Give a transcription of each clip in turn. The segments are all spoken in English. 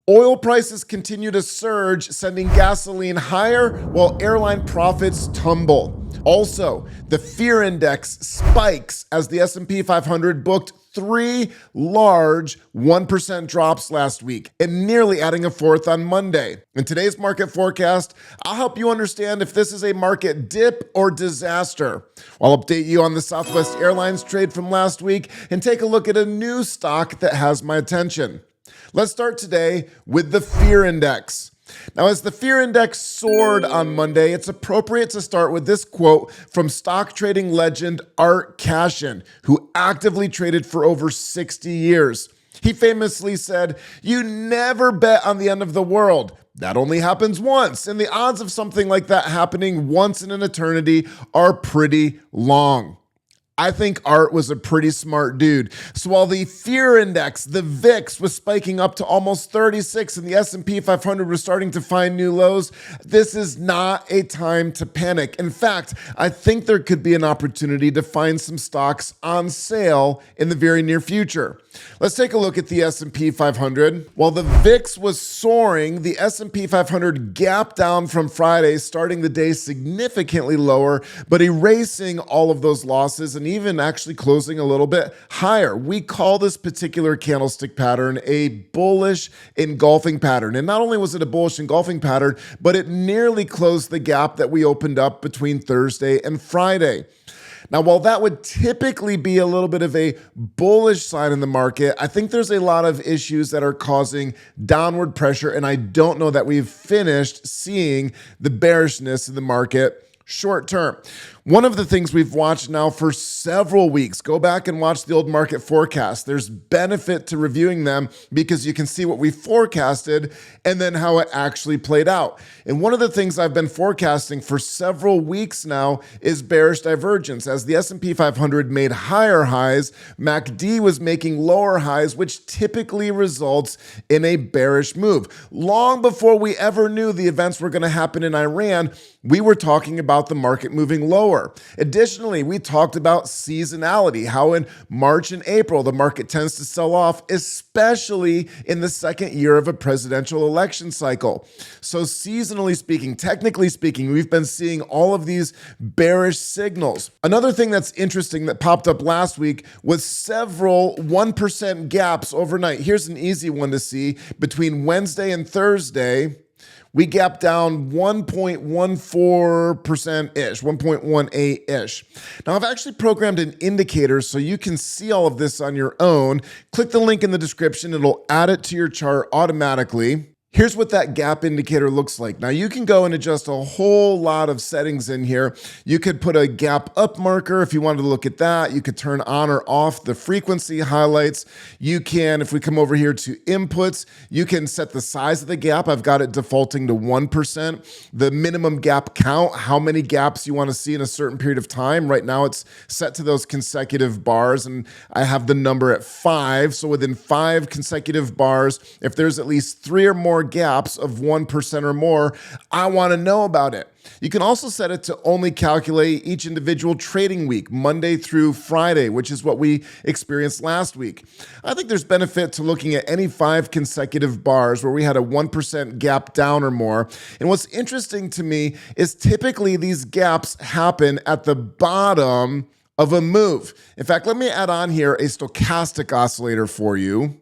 Oil prices continue to surge, sending gasoline higher while airline profits tumble. Also, the fear index spikes as the S&P 500 booked 3 large 1% drops last week, and nearly adding a fourth on Monday. In today's market forecast, I'll help you understand if this is a market dip or disaster. I'll update you on the Southwest Airlines trade from last week and take a look at a new stock that has my attention. Let's start today with the fear index. Now, as the fear index soared on Monday, it's appropriate to start with this quote from stock trading legend Art Cashin, who actively traded for over 60 years. He famously said, "You never bet on the end of the world. That only happens once, and the odds of something like that happening once in an eternity are pretty long." I think Art was a pretty smart dude. So while the fear index, the VIX, was spiking up to almost 36 and the S&P 500 was starting to find new lows, this is not a time to panic. In fact, I think there could be an opportunity to find some stocks on sale in the very near future. Let's take a look at the S&P 500. While the VIX was soaring, the S&P 500 gapped down from Friday, starting the day significantly lower, but erasing all of those losses and even actually closing a little bit higher. We call this particular candlestick pattern a bullish engulfing pattern. And not only was it a bullish engulfing pattern, but it nearly closed the gap that we opened up between Thursday and Friday. Now, while that would typically be a little bit of a bullish sign in the market, I think there's a lot of issues that are causing downward pressure, and I don't know that we've finished seeing the bearishness in the market short term. One of the things we've watched now for several weeks, go back and watch the old market forecast. There's benefit to reviewing them because you can see what we forecasted and then how it actually played out. And one of the things I've been forecasting for several weeks now is bearish divergence. As the S&P 500 made higher highs, MACD was making lower highs, which typically results in a bearish move. Long before we ever knew the events were going to happen in Iran, we were talking about the market moving lower. Additionally, we talked about seasonality, how in March and April, the market tends to sell off, especially in the second year of a presidential election cycle. So seasonally speaking, technically speaking, we've been seeing all of these bearish signals. Another thing that's interesting that popped up last week was several 1% gaps overnight. Here's an easy one to see. Between Wednesday and Thursday, we gapped down 1.14%-ish, 1.18-ish. Now, I've actually programmed an indicator so you can see all of this on your own. Click the link in the description. It'll add it to your chart automatically. Here's what that gap indicator looks like. Now, you can go and adjust a whole lot of settings in here. You could put a gap up marker if you wanted to look at that. You could turn on or off the frequency highlights. You can, if we come over here to inputs, you can set the size of the gap. I've got it defaulting to 1%. The minimum gap count, how many gaps you want to see in a certain period of time. Right now, it's set to those consecutive bars, and I have the number at 5. So within 5 consecutive bars, if there's at least 3 or more gaps of 1% or more, I want to know about it. You can also set it to only calculate each individual trading week, Monday through Friday, which is what we experienced last week. I think there's benefit to looking at any 5 consecutive bars where we had a 1% gap down or more. And what's interesting to me is typically these gaps happen at the bottom of a move. In fact, let me add on here a stochastic oscillator for you.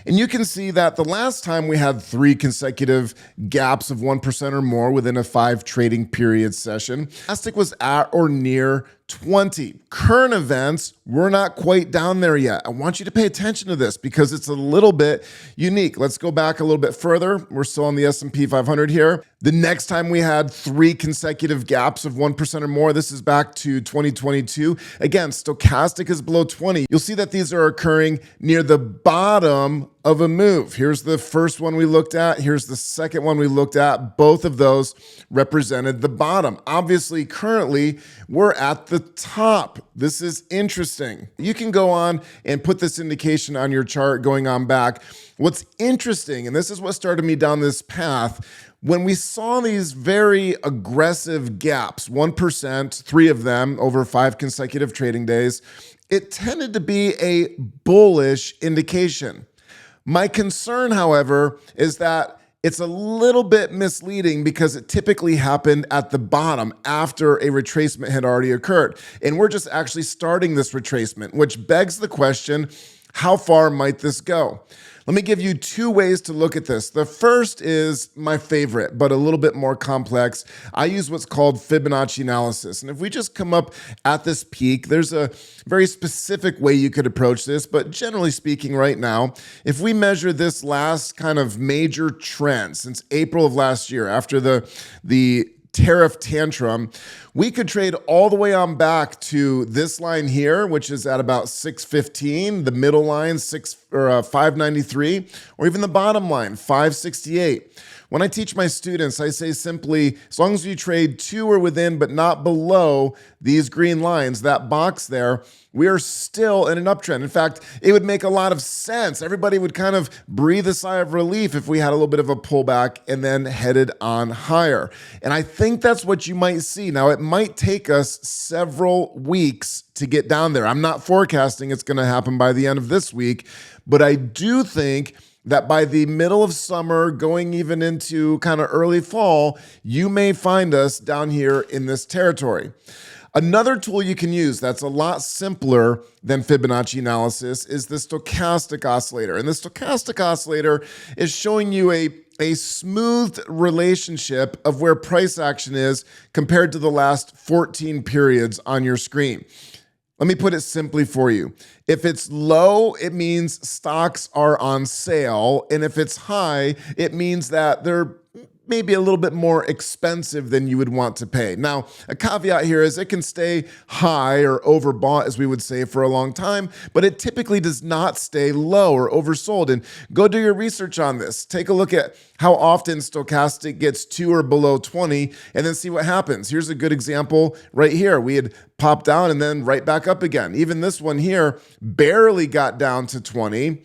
And you can see that the last time we had 3 consecutive gaps of 1% or more within a 5 trading period session, stochastic was at or near 20. Current events, we're not quite down there yet. I want you to pay attention to this because it's a little bit unique. Let's go back a little bit further. We're still on the S&P 500 here. The next time we had 3 consecutive gaps of 1% or more, this is back to 2022. Again, stochastic is below 20. You'll see that these are occurring near the bottom of a move. Here's the first one we looked at. Here's the second one we looked at. Both of those represented the bottom. Obviously, currently, we're at the top. This is interesting. You can go on and put this indication on your chart going on back. What's interesting, and this is what started me down this path, when we saw these very aggressive gaps, 1%, 3 of them over 5 consecutive trading days, it tended to be a bullish indication. My concern, however, is that it's a little bit misleading because it typically happened at the bottom after a retracement had already occurred. And we're just actually starting this retracement, which begs the question, how far might this go? Let me give you two ways to look at this. The first is my favorite, but a little bit more complex. I use what's called Fibonacci analysis. And if we just come up at this peak, there's a very specific way you could approach this. But generally speaking right now, if we measure this last kind of major trend since April of last year, after the tariff tantrum, we could trade all the way on back to this line here, which is at about 615, the middle line 593, or even the bottom line 568. When I teach my students, I say simply, as long as you trade to or within, but not below these green lines, that box there, we are still in an uptrend. In fact, it would make a lot of sense. Everybody would kind of breathe a sigh of relief if we had a little bit of a pullback and then headed on higher. And I think that's what you might see. Now, it might take us several weeks to get down there. I'm not forecasting it's going to happen by the end of this week, but I do think that by the middle of summer, going even into kind of early fall, you may find us down here in this territory. Another tool you can use that's a lot simpler than Fibonacci analysis is the stochastic oscillator. And the stochastic oscillator is showing you a smoothed relationship of where price action is compared to the last 14 periods on your screen. Let me put it simply for you. If it's low, it means stocks are on sale. And if it's high, it means that they're maybe a little bit more expensive than you would want to pay. Now, a caveat here is it can stay high or overbought, as we would say, for a long time, but it typically does not stay low or oversold. And go do your research on this. Take a look at how often stochastic gets to or below 20 and then see what happens. Here's a good example right here. We had popped down and then right back up again. Even this one here barely got down to 20.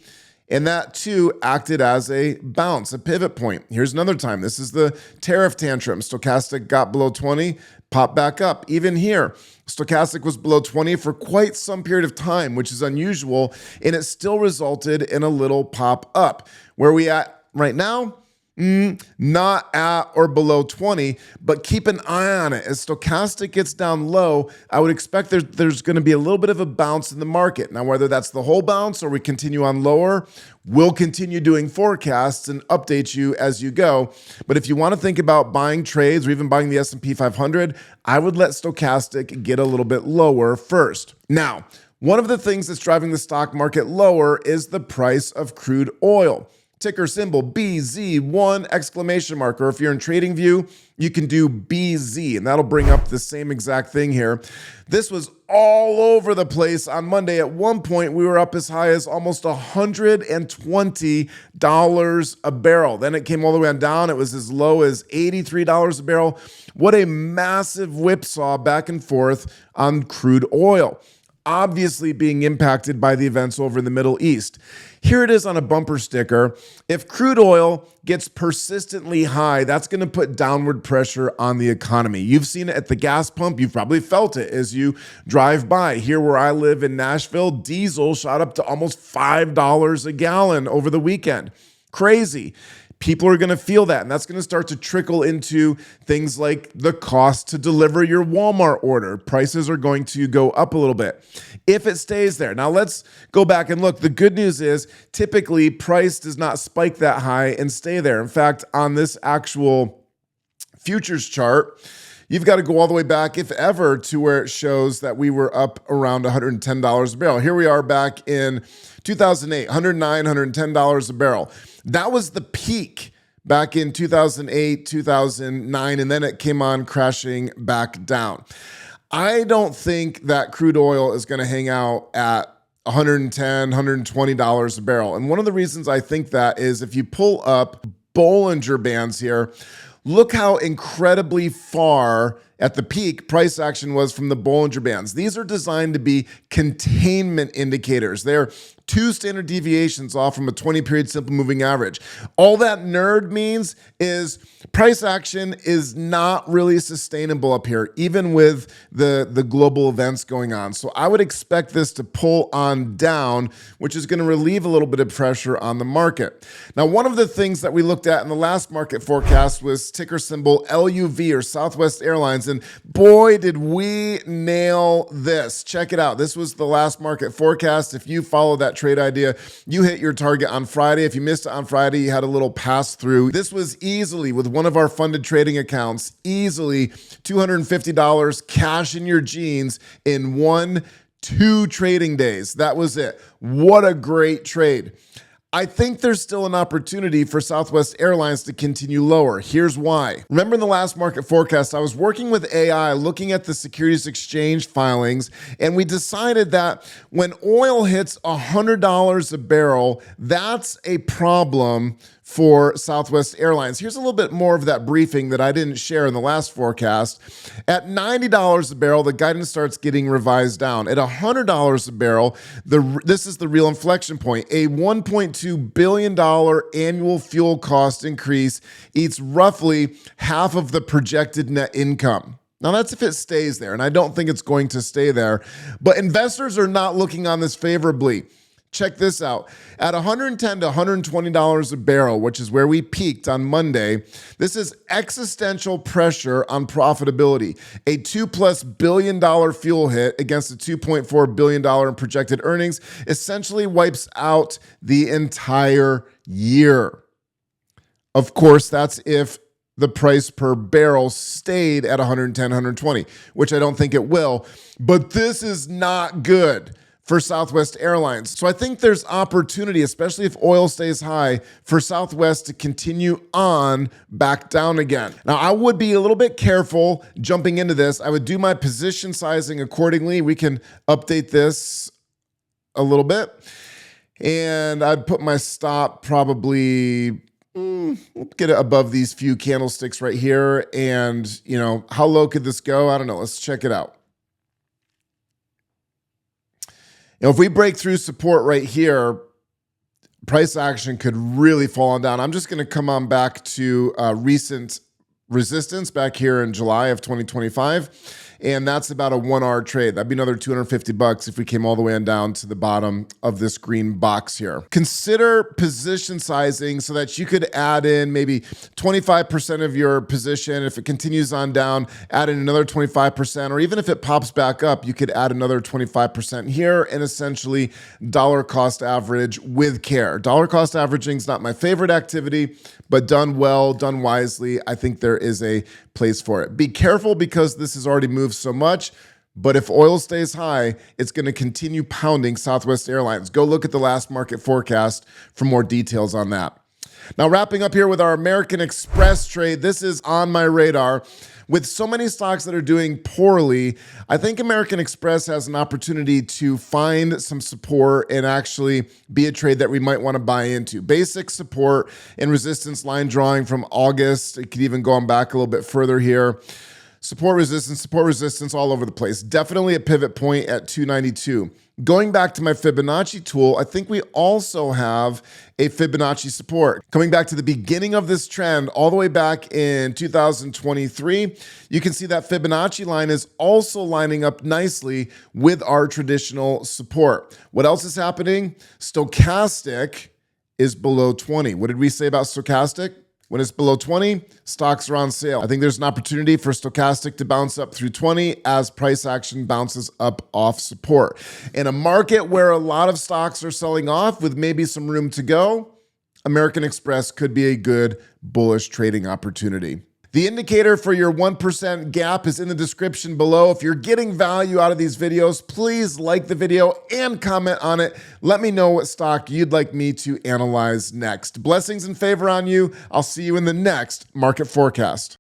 And that too acted as a bounce, a pivot point. Here's another time. This is the tariff tantrum. Stochastic got below 20, popped back up. Even here, stochastic was below 20 for quite some period of time, which is unusual, and it still resulted in a little pop up. Where are we at right now? Not at or below 20, but keep an eye on it. As stochastic gets down low, I would expect there's going to be a little bit of a bounce in the market. Now, whether that's the whole bounce or we continue on lower, we'll continue doing forecasts and update you as you go. But if you want to think about buying trades or even buying the S&P 500, I would let stochastic get a little bit lower first. Now, one of the things that's driving the stock market lower is the price of crude oil. Ticker symbol BZ1 exclamation mark, or if you're in TradingView, you can do BZ, and that'll bring up the same exact thing here. This was all over the place on Monday. At one point, we were up as high as almost $120 a barrel. Then it came all the way on down. It was as low as $83 a barrel. What a massive whipsaw back and forth on crude oil, obviously being impacted by the events over in the Middle East. Here it is on a bumper sticker. If crude oil gets persistently high, that's going to put downward pressure on the economy. You've seen it at the gas pump. You've probably felt it as you drive by. Here where I live in Nashville, diesel shot up to almost $5 a gallon over the weekend. Crazy. People are going to feel that, and that's going to start to trickle into things like the cost to deliver your Walmart order. Prices are going to go up a little bit if it stays there. Now, let's go back and look. The good news is typically price does not spike that high and stay there. In fact, on this actual futures chart, you've got to go all the way back, if ever, to where it shows that we were up around $110 a barrel. Here we are back in 2008, $109, $110 a barrel. That was the peak back in 2008, 2009, and then it came on crashing back down. I don't think that crude oil is going to hang out at $110, $120 a barrel. And one of the reasons I think that is if you pull up Bollinger Bands here, look how incredibly far at the peak price action was from the Bollinger Bands. These are designed to be containment indicators. They're 2 standard deviations off from a 20-period simple moving average. All that nerd means is price action is not really sustainable up here, even with the global events going on. So I would expect this to pull on down, which is going to relieve a little bit of pressure on the market. Now, one of the things that we looked at in the last market forecast was ticker symbol LUV, or Southwest Airlines, and boy, did we nail this. Check it out. This was the last market forecast. If you follow that trade idea, you hit your target on Friday. If you missed it on Friday, you had a little pass through. This was easily, with one of our funded trading accounts, easily $250 cash in your jeans in 1-2 trading days. That was it. What a great trade. I think there's still an opportunity for Southwest Airlines to continue lower. Here's why. Remember in the last market forecast, I was working with AI looking at the Securities Exchange filings, and we decided that when oil hits $100 a barrel, that's a problem for Southwest Airlines. Here's a little bit more of that briefing that I didn't share in the last forecast. At $90 a barrel, the guidance starts getting revised down. At $100 a barrel, this is the real inflection point. A $1.2 billion annual fuel cost increase eats roughly half of the projected net income. Now, that's if it stays there, and I don't think it's going to stay there, but investors are not looking on this favorably. Check this out. At $110 to $120 a barrel, which is where we peaked on Monday, this is existential pressure on profitability. A $2+ billion fuel hit against a $2.4 billion in projected earnings essentially wipes out the entire year. Of course, that's if the price per barrel stayed at 110, 120, which I don't think it will. But this is not good for Southwest Airlines. So I think there's opportunity, especially if oil stays high, for Southwest to continue on back down again. Now, I would be a little bit careful jumping into this. I would do my position sizing accordingly. We can update this a little bit. And I'd put my stop probably, get it above these few candlesticks right here. And, how low could this go? I don't know. Let's check it out. If we break through support right here, price action could really fall on down. I'm just going to come on back to recent resistance back here in July of 2025. And that's about a 1-hour trade. That'd be another $250 if we came all the way on down to the bottom of this green box here. Consider position sizing so that you could add in maybe 25% of your position. If it continues on down, add in another 25%, or even if it pops back up, you could add another 25% here, and essentially dollar cost average with care. Dollar cost averaging is not my favorite activity, but done well, done wisely, I think there is a place for it. Be careful because this has already moved so much, but if oil stays high, it's going to continue pounding Southwest Airlines. Go look at the last market forecast for more details on that. Now, wrapping up here with our American Express trade, this is on my radar. With so many stocks that are doing poorly, I think American Express has an opportunity to find some support and actually be a trade that we might want to buy into. Basic support and resistance line drawing from August. It could even go on back a little bit further here. Support resistance all over the place. Definitely a pivot point at 292. Going back to my Fibonacci tool, I think we also have a Fibonacci support. Coming back to the beginning of this trend, all the way back in 2023, you can see that Fibonacci line is also lining up nicely with our traditional support. What else is happening? Stochastic is below 20. What did we say about stochastic? When it's below 20, stocks are on sale. I think there's an opportunity for stochastic to bounce up through 20 as price action bounces up off support. In a market where a lot of stocks are selling off with maybe some room to go, American Express could be a good bullish trading opportunity. The indicator for your 1% gap is in the description below. If you're getting value out of these videos, please like the video and comment on it. Let me know what stock you'd like me to analyze next. Blessings and favor on you. I'll see you in the next market forecast.